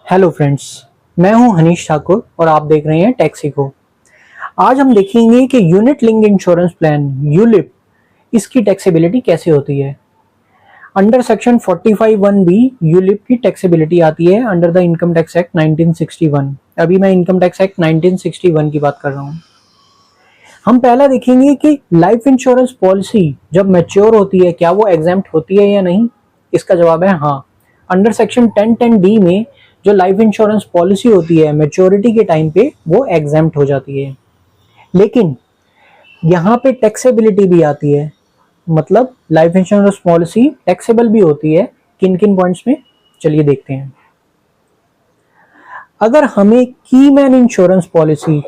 Hello friends, मैं हूं हनीश ठाकुर और आप देख रहे हैं टैक्सीको। आज हम देखेंगे कि unit link insurance plan ULIP इसकी टैक्सेबिलिटी कैसे होती है। अंडर सेक्शन 45(1)(b) यूलिप की टैक्सेबिलिटी आती है under the income tax act 1961। अभी मैं इनकम टैक्स एक्ट 1961 की बात कर रहा हूं। हम पहला देखेंगे कि लाइफ इंश्योरेंस पॉलिसी जब मैच्योर होती है क्या वो एग्जेम्प्ट होती है या नहीं। इसका जवाब है हाँ। अंडर सेक्शन 10(10)(d) में जो लाइफ इंश्योरेंस पॉलिसी होती है मैच्योरिटी के टाइम पे वो एग्जेम्प्ट हो जाती है। लेकिन यहाँ पे टैक्सेबिलिटी भी आती है, मतलब लाइफ इंश्योरेंस पॉलिसी टैक्सेबल भी होती है। किन किन पॉइंट्स में, चलिए देखते हैं। अगर हमें कीमैन इंश्योरेंस पॉलिसी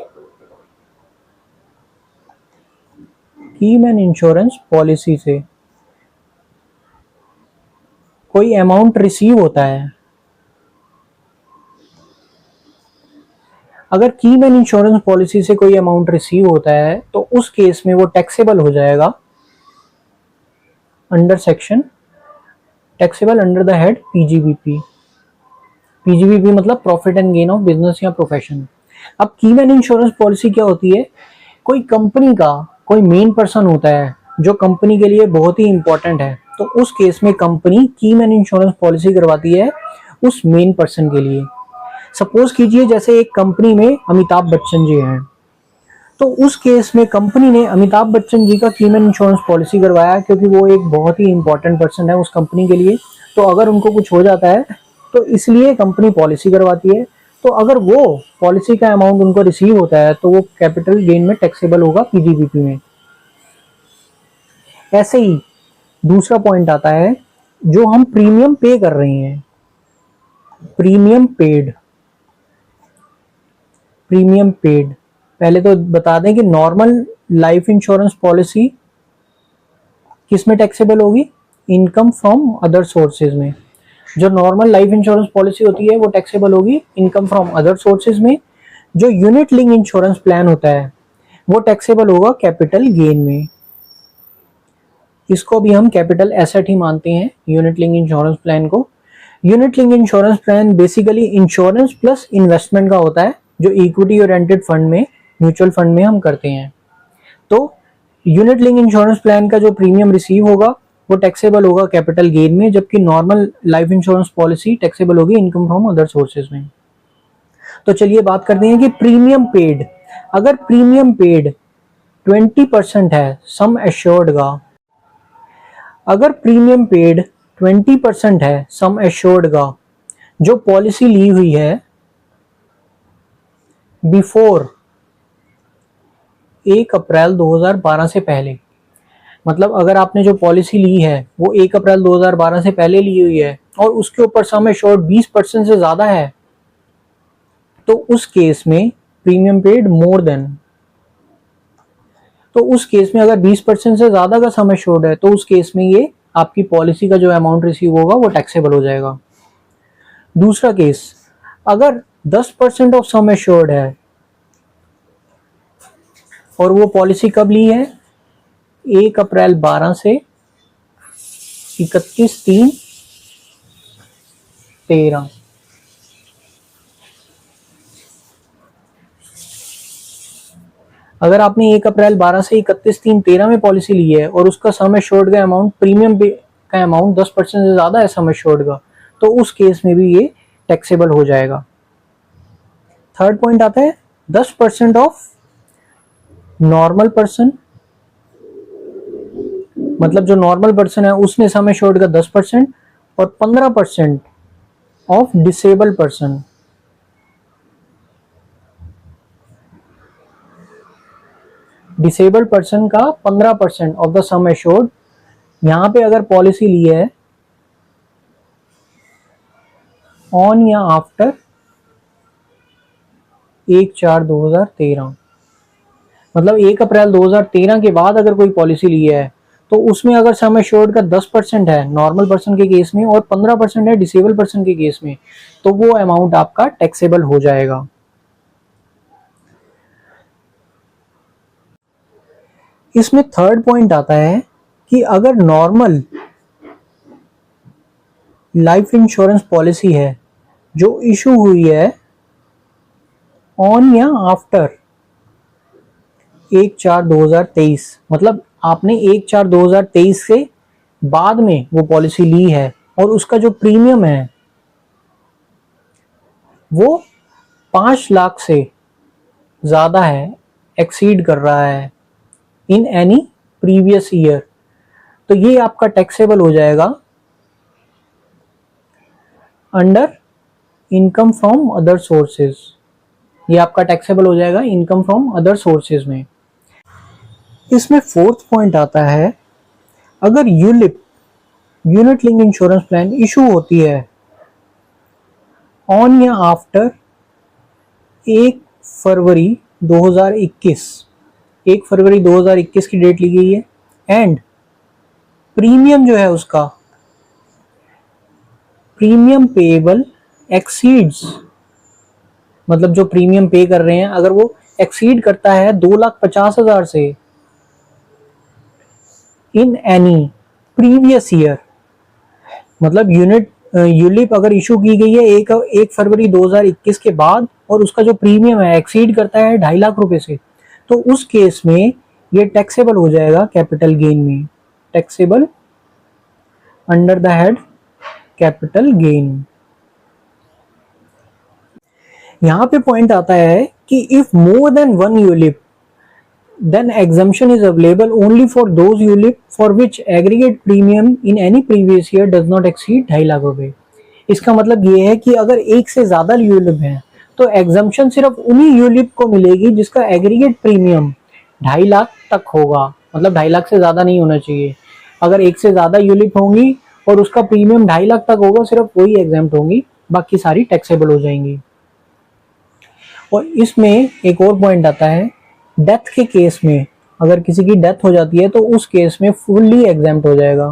से कोई अमाउंट रिसीव होता है, अगर कीमैन इंश्योरेंस पॉलिसी से कोई अमाउंट रिसीव होता है तो उस केस में वो टैक्सेबल हो जाएगा taxable under the head PGBP. PGBP मतलब profit and gain of business या प्रोफेशन। अब कीमैन इंश्योरेंस पॉलिसी क्या होती है? कोई कंपनी का कोई मेन पर्सन होता है जो कंपनी के लिए बहुत ही इंपॉर्टेंट है, तो उस केस में कंपनी कीमैन इंश्योरेंस पॉलिसी करवाती है उस मेन पर्सन के लिए। सपोज कीजिए जैसे एक कंपनी में अमिताभ बच्चन जी हैं, तो उस केस में कंपनी ने अमिताभ बच्चन जी का कीमैन इंश्योरेंस पॉलिसी करवाया क्योंकि वो एक बहुत ही इंपॉर्टेंट पर्सन है उस कंपनी के लिए। तो अगर उनको कुछ हो जाता है तो इसलिए कंपनी पॉलिसी करवाती है। तो अगर वो पॉलिसी का अमाउंट उनको रिसीव होता है तो वो कैपिटल गेन में टैक्सेबल होगा पीजीबीपी में। ऐसे ही दूसरा पॉइंट आता है, जो हम प्रीमियम पे कर रहे हैं, प्रीमियम पेड। पहले तो बता दें कि नॉर्मल लाइफ इंश्योरेंस पॉलिसी किस में टैक्सेबल होगी? इनकम फ्रॉम अदर सोर्सेज में। जो नॉर्मल लाइफ इंश्योरेंस पॉलिसी होती है वो टैक्सेबल होगी इनकम फ्रॉम अदर सोर्सेज में। जो यूनिट लिंक इंश्योरेंस प्लान होता है वो टैक्सेबल होगा कैपिटल गेन में। इसको भी हम कैपिटल एसेट ही मानते हैं यूनिट लिंक इंश्योरेंस प्लान को। Unit link insurance plan basically insurance plus investment का होता है, जो इक्विटी ओरिएंटेड फंड में, म्यूचुअल फंड में हम करते हैं। तो यूनिट लिंक इंश्योरेंस प्लान का जो प्रीमियम रिसीव होगा वो टैक्सेबल होगा कैपिटल गेन में, जबकि normal life insurance policy taxable होगी इनकम फ्रॉम अदर सोर्सेज में। तो चलिए बात करते हैं कि प्रीमियम पेड। अगर प्रीमियम पेड 20% है सम एश्योर्ड का, अगर प्रीमियम पेड 20% है सम एश्योर्ड का जो पॉलिसी ली हुई है बिफोर 1 अप्रैल 2012 से पहले, मतलब अगर आपने जो पॉलिसी ली है वो 1 अप्रैल 2012 से पहले ली हुई है और उसके ऊपर सम एश्योर्ड 20% से ज्यादा है, तो उस केस में प्रीमियम पेड मोर देन, तो उस केस में अगर 20% से ज्यादा का सम एश्योर्ड है तो उस केस में ये आपकी पॉलिसी का जो अमाउंट रिसीव होगा वो टैक्सेबल हो जाएगा। दूसरा केस, अगर 10% ऑफ सम एश्योर्ड है और वो पॉलिसी कब ली है? 1 अप्रैल 12 से 31/3/13। अगर आपने 1 अप्रैल 12 से 31/3/13 में पॉलिसी ली है और उसका सम एश्योर्ड का अमाउंट, प्रीमियम का अमाउंट 10% से ज्यादा है सम एश्योर्ड का, तो उस केस में भी ये टैक्सेबल हो जाएगा। थर्ड पॉइंट आता है 10% ऑफ नॉर्मल पर्सन, मतलब जो नॉर्मल पर्सन है उसने सम एश्योर्ड का 10% और 15% of disable person. Disable person का 15% ऑफ द सम एश्योर्ड। यहां पे अगर पॉलिसी ली है ऑन या आफ्टर 1/4/2013, मतलब 1 अप्रैल 2013 के बाद अगर कोई पॉलिसी ली है तो उसमें अगर सम एश्योर्ड का 10% है नॉर्मल पर्सन के केस में और 15% है डिसेबल पर्सन के केस में, तो वो अमाउंट आपका टैक्सेबल हो जाएगा। इसमें थर्ड पॉइंट आता है कि अगर नॉर्मल लाइफ इंश्योरेंस पॉलिसी है जो इशू हुई है ऑन या आफ्टर 1/4/2023, मतलब आपने 1/4/2023 से बाद में वो पॉलिसी ली है और उसका जो प्रीमियम है वो 5 लाख से ज़्यादा है, एक्सीड कर रहा है इन एनी प्रीवियस ईयर, तो ये आपका टैक्सेबल हो जाएगा under income from other sources. ये आपका टैक्सेबल हो जाएगा इनकम फ्रॉम अदर सोर्सेज में। इसमें फोर्थ पॉइंट आता है, अगर ULIP unit link insurance plan issue होती है ऑन या आफ्टर 1 फरवरी 2021, 1 फरवरी 2021 की डेट ली गई है, एंड प्रीमियम जो है उसका प्रीमियम पेएबल एक्सीड्स, मतलब जो प्रीमियम पे कर रहे हैं अगर वो एक्सीड करता है 2,50,000 से इन एनी प्रीवियस ईयर, मतलब यूलिप अगर इशू की गई है 1 फरवरी 2021 के बाद और उसका जो प्रीमियम है एक्सीड करता है 2.5 लाख रुपए से, तो उस केस में ये टैक्सेबल हो जाएगा कैपिटल गेन में, taxable under the head capital gain. यहां पे पॉइंट आता है कि if more than one ULIP then exemption is available only for those ULIP for which aggregate premium in any previous year does not exceed 2.5 lakh रुपए। इसका मतलब ये है कि अगर एक से ज्यादा यूलिप है तो एग्जम्पशन सिर्फ उन्हीं यूलिप को मिलेगी जिसका एग्रीगेट प्रीमियम 2.5 लाख तक होगा, मतलब 2.5 लाख से ज्यादा नहीं होना चाहिए। अगर एक से ज्यादा यूलिप होंगी और उसका प्रीमियम 2.5 लाख तक होगा, सिर्फ वही एग्जाम्प्ट होंगी, बाकी सारी टैक्सेबल हो जाएंगी। और इसमें एक और पॉइंट आता है, डेथ के केस में अगर किसी की डेथ हो जाती है तो उस केस में फुल्ली एग्जाम्प्ट हो जाएगा,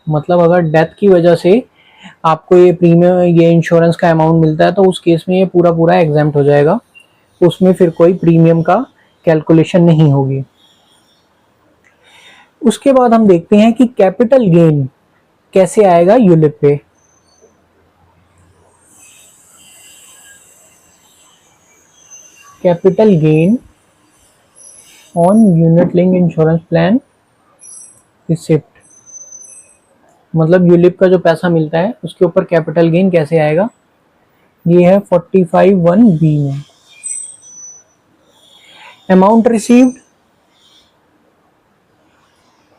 मतलब अगर डेथ की वजह से आपको ये प्रीमियम ये इंश्योरेंस का अमाउंट मिलता है तो उस केस में ये पूरा पूरा एग्जाम्प्ट हो जाएगा, उसमें फिर कोई प्रीमियम का कैलकुलेशन नहीं होगी। उसके बाद हम देखते हैं कि कैपिटल गेन कैसे आएगा यूलिप पे। Capital gain on unit link insurance plan receipt, मतलब यूलिप का जो पैसा मिलता है उसके ऊपर कैपिटल गेन कैसे आएगा, ये है 45(1)(b) में। अमाउंट रिसीव्ड,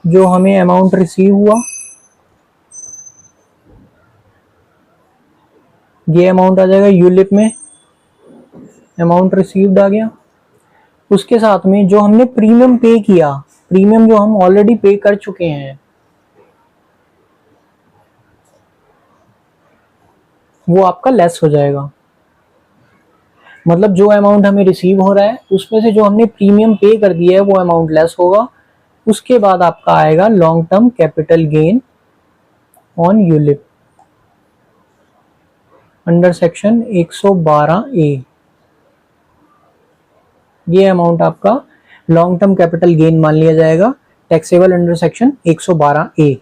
जो हमें अमाउंट रिसीव हुआ ये अमाउंट आ जाएगा यूलिप में, अमाउंट रिसीव्ड आ गया। उसके साथ में जो हमने प्रीमियम पे किया, प्रीमियम जो हम ऑलरेडी पे कर चुके हैं वो आपका लेस हो जाएगा, मतलब जो अमाउंट हमें रिसीव हो रहा है उसमें से जो हमने प्रीमियम पे कर दिया है वो अमाउंट लेस होगा। उसके बाद आपका आएगा long term capital gain on ULIP under section 112A। ये अमाउंट आपका लॉन्ग टर्म कैपिटल गेन मान लिया जाएगा, टैक्सेबल अंडर सेक्शन 112A।